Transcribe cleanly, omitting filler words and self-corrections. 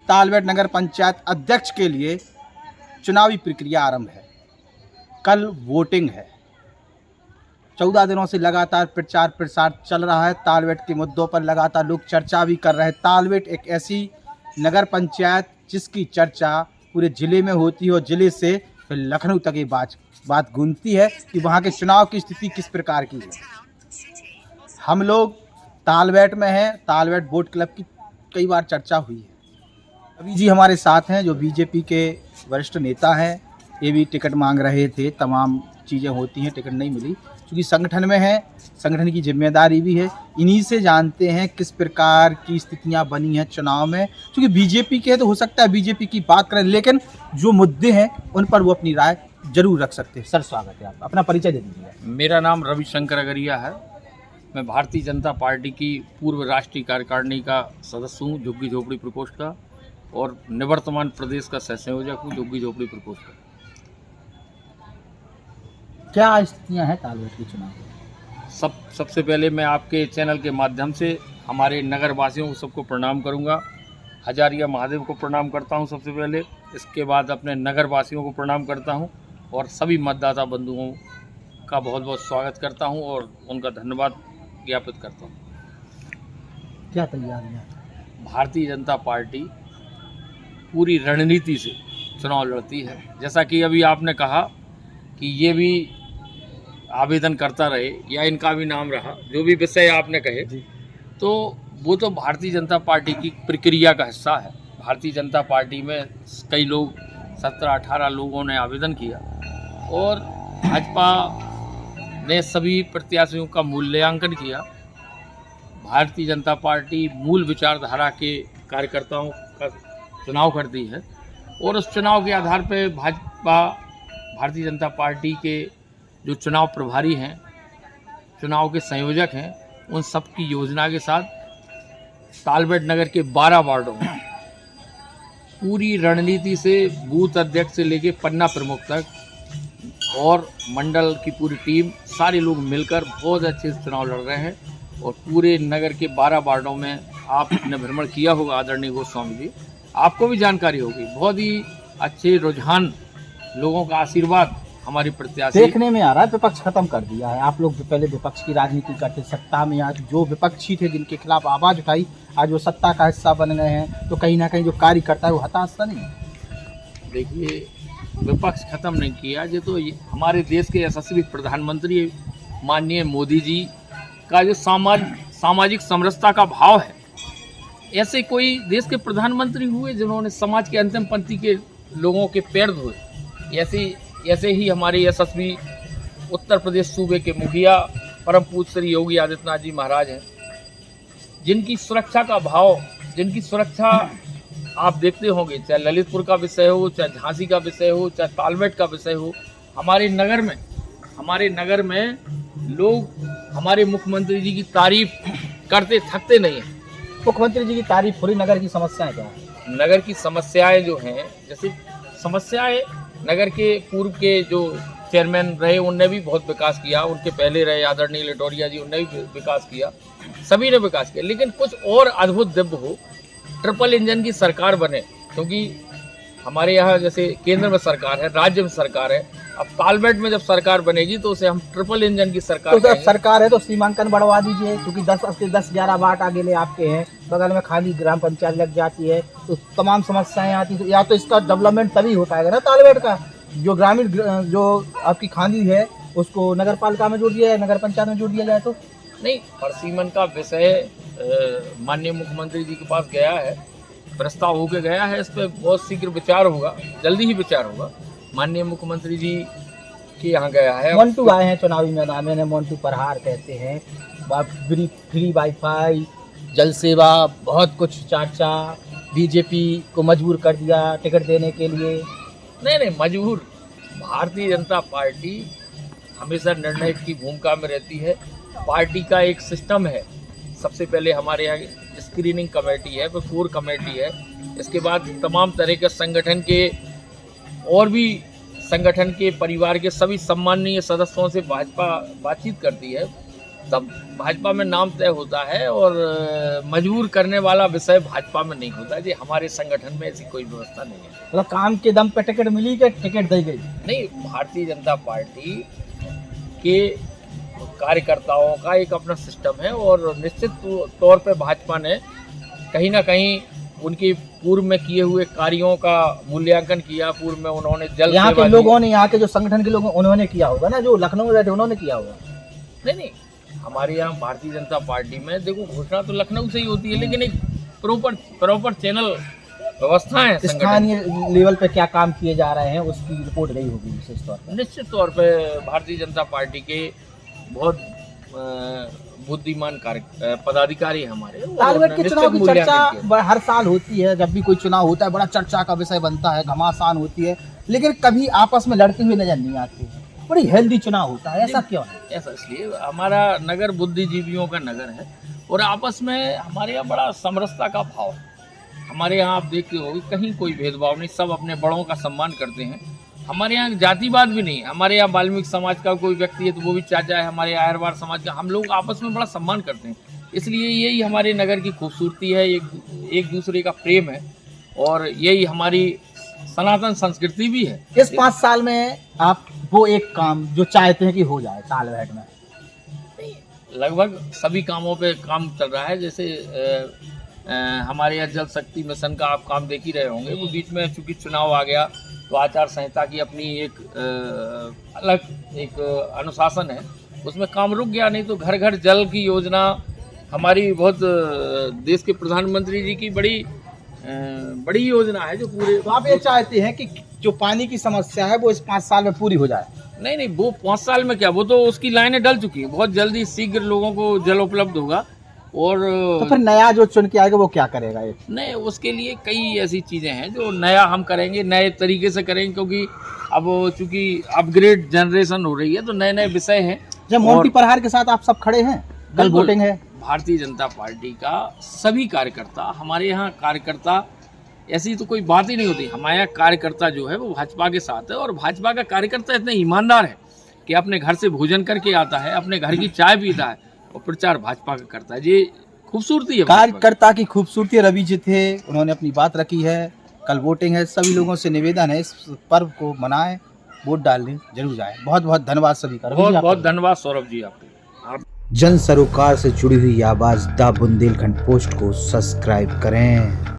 तालबेट नगर पंचायत अध्यक्ष के लिए चुनावी प्रक्रिया आरंभ है। कल वोटिंग है। 14 दिनों से लगातार प्रचार प्रसार चल रहा है। तालबेट के मुद्दों पर लगातार लोग चर्चा भी कर रहे हैं। तालबेट एक ऐसी नगर पंचायत जिसकी चर्चा पूरे ज़िले में होती है और ज़िले से फिर लखनऊ तक ये बात गूंजती है कि वहाँ के चुनाव की स्थिति किस प्रकार की है। हम लोग तालबेट में हैं। तालबेट बोट क्लब की कई बार चर्चा हुई है। रवि जी हमारे साथ हैं जो बीजेपी के वरिष्ठ नेता हैं। ये भी टिकट मांग रहे थे, तमाम चीज़ें होती हैं, टिकट नहीं मिली क्योंकि संगठन में है, संगठन की जिम्मेदारी भी है। इन्हीं से जानते हैं किस प्रकार की स्थितियां बनी हैं चुनाव में। क्योंकि बीजेपी के तो हो सकता है बीजेपी की बात करें, लेकिन जो मुद्दे हैं उन पर वो अपनी राय जरूर रख सकते हैं। सर स्वागत है, आप अपना परिचय दे दीजिए। मेरा नाम रविशंकर अगरिया है। मैं भारतीय जनता पार्टी की पूर्व राष्ट्रीय कार्यकारिणी का सदस्य हूँ, झुग्गी झोपड़ी प्रकोष्ठ का, और निवर्तमान प्रदेश का सह संयोजक हूँ झुग्गी झोपड़ी प्रकोष्ठ का। क्या स्थितियां हैं तालबेट के चुनाव में? सबसे पहले मैं आपके चैनल के माध्यम से हमारे नगर वासियों को सबको प्रणाम करूंगा। हजारिया महादेव को प्रणाम करता हूं सबसे पहले, इसके बाद अपने नगर वासियों को प्रणाम करता हूं और सभी मतदाता बंधुओं का बहुत बहुत स्वागत करता हूं और उनका धन्यवाद ज्ञापित करता हूं। क्या तैयारियां? भारतीय जनता पार्टी पूरी रणनीति से चुनाव लड़ती है। जैसा कि अभी आपने कहा कि ये भी आवेदन करता रहे या इनका भी नाम रहा, जो भी विषय आपने कहे, तो वो तो भारतीय जनता पार्टी की प्रक्रिया का हिस्सा है। भारतीय जनता पार्टी में कई लोग 17-18 लोगों ने आवेदन किया और भाजपा ने सभी प्रत्याशियों का मूल्यांकन किया। भारतीय जनता पार्टी मूल विचारधारा के कार्यकर्ताओं का चुनाव करती है और उस चुनाव के आधार पर भारतीय जनता पार्टी के जो चुनाव प्रभारी हैं, चुनाव के संयोजक हैं, उन सब की योजना के साथ तालबेट नगर के 12 वार्डों में पूरी रणनीति से बूथ अध्यक्ष से लेके पन्ना प्रमुख तक और मंडल की पूरी टीम, सारे लोग मिलकर बहुत अच्छे से चुनाव लड़ रहे हैं। और पूरे नगर के 12 वार्डों में आपने भ्रमण किया होगा आदरणीय गोस्वामी जी, आपको भी जानकारी होगी। बहुत ही अच्छे रुझान, लोगों का आशीर्वाद हमारी प्रत्याशी देखने में आ रहा है। विपक्ष खत्म कर दिया है। आप लोग पहले विपक्ष की राजनीति करते, सत्ता में आज जो विपक्षी थे जिनके खिलाफ आवाज़ उठाई, आज वो सत्ता का हिस्सा बन गए हैं, तो कहीं ना कहीं जो कार्यकर्ता है वो हताश सा नहीं है? देखिए, विपक्ष खत्म नहीं किया, ये तो हमारे देश के यशस्वी प्रधानमंत्री माननीय मोदी जी का जो सामाजिक समरसता का भाव है, ऐसे कोई देश के प्रधानमंत्री हुए जिन्होंने समाज के अंतिम पंक्ति के लोगों के पैर धोए। ऐसे ही हमारे यशस्वी उत्तर प्रदेश सूबे के मुखिया परम पूज्य श्री योगी आदित्यनाथ जी महाराज हैं, जिनकी सुरक्षा का भाव, जिनकी सुरक्षा आप देखते होंगे, चाहे ललितपुर का विषय हो, चाहे झांसी का विषय हो, चाहे तालबेट का विषय हो, हमारे नगर में लोग हमारे मुख्यमंत्री जी की तारीफ करते थकते नहीं हैं। मुख्यमंत्री जी की तारीफ पूरी नगर की समस्याएं क्या है? नगर की समस्याएं जो हैं, जैसे समस्याएं नगर के पूर्व के जो चेयरमैन रहे उनने भी बहुत विकास किया, उनके पहले रहे आदरणीय लटोरिया जी, उनने भी विकास किया, सभी ने विकास किया। लेकिन कुछ और अद्भुत दिव्य हो, ट्रिपल इंजन की सरकार बने, क्योंकि हमारे यहाँ जैसे केंद्र में सरकार है, राज्य में सरकार है, अब तालबेट में जब सरकार बनेगी तो उसे हम ट्रिपल इंजन की सरकार। तो सरकार है तो सीमांकन बढ़वा दीजिए, क्योंकि 10-11 वार्ड आगे ले आपके हैं, बगल में खाली ग्राम पंचायत लग जाती है तो तमाम समस्याएं आती है। या तो इसका डेवलपमेंट तभी हो पाएगा ना, तालबेट का जो ग्रामीण जो आपकी खाली है उसको नगर पालिका में जोड़ दिया जाए, नगर पंचायत में जोड़ दिया जाए। तो नहीं, परसीमन का विषय माननीय मुख्यमंत्री जी के पास गया है, प्रस्ताव होके गया है, इस पर बहुत शीघ्र विचार होगा, जल्दी ही विचार होगा। माननीय मुख्यमंत्री जी के यहाँ गया है। मोन्टू आए हैं चुनावी मैदान में, मोन्टू प्रहार कहते हैं, फ्री वाईफाई, जल सेवा, बहुत कुछ चर्चा, बीजेपी को मजबूर कर दिया टिकट देने के लिए। नहीं, मजबूर, भारतीय जनता पार्टी हमेशा निर्णय की भूमिका में रहती है। पार्टी का एक सिस्टम है, सबसे पहले हमारे यहाँ स्क्रीनिंग कमेटी है, फिर कोर कमेटी है, इसके बाद तमाम तरह के संगठन के और भी संगठन के परिवार के सभी सम्माननीय सदस्यों से भाजपा बातचीत करती है तब भाजपा में नाम तय होता है, और मजबूर करने वाला विषय भाजपा में नहीं होता। जी हमारे संगठन में ऐसी कोई व्यवस्था नहीं है। मतलब काम के दम पे टिकट मिली कि टिकट दी गई? नहीं, भारतीय जनता पार्टी के कार्यकर्ताओं का एक अपना सिस्टम है, और निश्चित तौर पे भाजपा ने कहीं ना कहीं उनके पूर्व में किए हुए कार्यों का मूल्यांकन किया। पूर्व में उन्होंने जल यहाँ के सेवा लोगों ने, यहाँ के जो संगठन के लोग उन्होंने किया होगा ना, जो लखनऊ में बैठे उन्होंने किया होगा। नहीं, हमारे यहाँ भारतीय जनता पार्टी में देखो घोषणा तो लखनऊ से ही होती है, लेकिन एक प्रॉपर चैनल व्यवस्था है। स्थानीय लेवल पे क्या काम किए जा रहे हैं उसकी रिपोर्ट गई होगी विशेष तौर पर। निश्चित तौर पे भारतीय जनता पार्टी के बहुत बुद्धिमान पदाधिकारी हमारे। तालबेट के चुनाव की चर्चा हर साल होती है, जब भी कोई चुनाव होता है बड़ा चर्चा का विषय बनता है, घमासान होती है, लेकिन कभी आपस में लड़ते हुए नजर नहीं आते। बड़ी हेल्दी चुनाव होता है, ऐसा क्यों है? ऐसा इसलिए हमारा नगर बुद्धिजीवियों का नगर है, और आपस में हमारे यहाँ बड़ा समरसता का भाव है। हमारे यहाँ आप देखते होगे कहीं कोई भेदभाव नहीं, सब अपने बड़ों का सम्मान करते हैं। हमारे यहाँ जातिवाद भी नहीं है। हमारे यहाँ वाल्मीकि समाज का कोई व्यक्ति है तो वो भी चाचा है, हमारे आयरवाड़ समाज का, हम लोग आपस में बड़ा सम्मान करते हैं। इसलिए यही हमारे नगर की खूबसूरती है, एक दूसरे का प्रेम है, और यही हमारी सनातन संस्कृति भी है। इस 5 साल में आप वो एक काम जो चाहते हैं कि हो जाए तालबेट में? लगभग सभी कामों पे काम चल रहा है। जैसे हमारे यहाँ जल शक्ति मिशन का आप काम देख ही रहे होंगे। वो बीच में चूंकि चुनाव आ गया तो आचार संहिता की अपनी एक अलग एक अनुशासन है, उसमें काम रुक गया। नहीं तो घर घर जल की योजना हमारी बहुत देश के प्रधानमंत्री जी की बड़ी योजना है जो पूरे। तो आप ये चाहते हैं कि जो पानी की समस्या है वो इस 5 साल में पूरी हो जाए? नहीं, वो 5 साल में क्या, वो तो उसकी लाइनें डल चुकी हैं। बहुत जल्दी शीघ्र लोगों को जल उपलब्ध होगा। और तो फिर नया जो चुन के आएगा वो क्या करेगा? ये नहीं, उसके लिए कई ऐसी चीज़ें हैं जो नया हम करेंगे, नए तरीके से करेंगे, क्योंकि अब चूंकि अपग्रेड जनरेशन हो रही है तो नए नए विषय हैं। जब मोंटी प्रहार के साथ आप सब खड़े हैं, कल वोटिंग है। भारतीय जनता पार्टी का सभी कार्यकर्ता, हमारे यहाँ कार्यकर्ता ऐसी तो कोई बात ही नहीं होती। हमारे यहाँ कार्यकर्ता जो है वो भाजपा के साथ है, और भाजपा का कार्यकर्ता इतना ईमानदार है कि अपने घर से भोजन करके आता है, अपने घर की चाय पीता है, और प्रचार भाजपा का करता है। ये खूबसूरती है कार्यकर्ता की खूबसूरती। रवि जी थे, उन्होंने अपनी बात रखी है। कल वोटिंग है, सभी लोगों से निवेदन है इस पर्व को मनाएं, वोट डालने जरूर जाएं। बहुत बहुत धन्यवाद सभी का। बहुत बहुत धन्यवाद सौरभ जी आपके। जन सरोकार से जुड़ी हुई आवाज द बुंदेलखंड पोस्ट को सब्सक्राइब करें।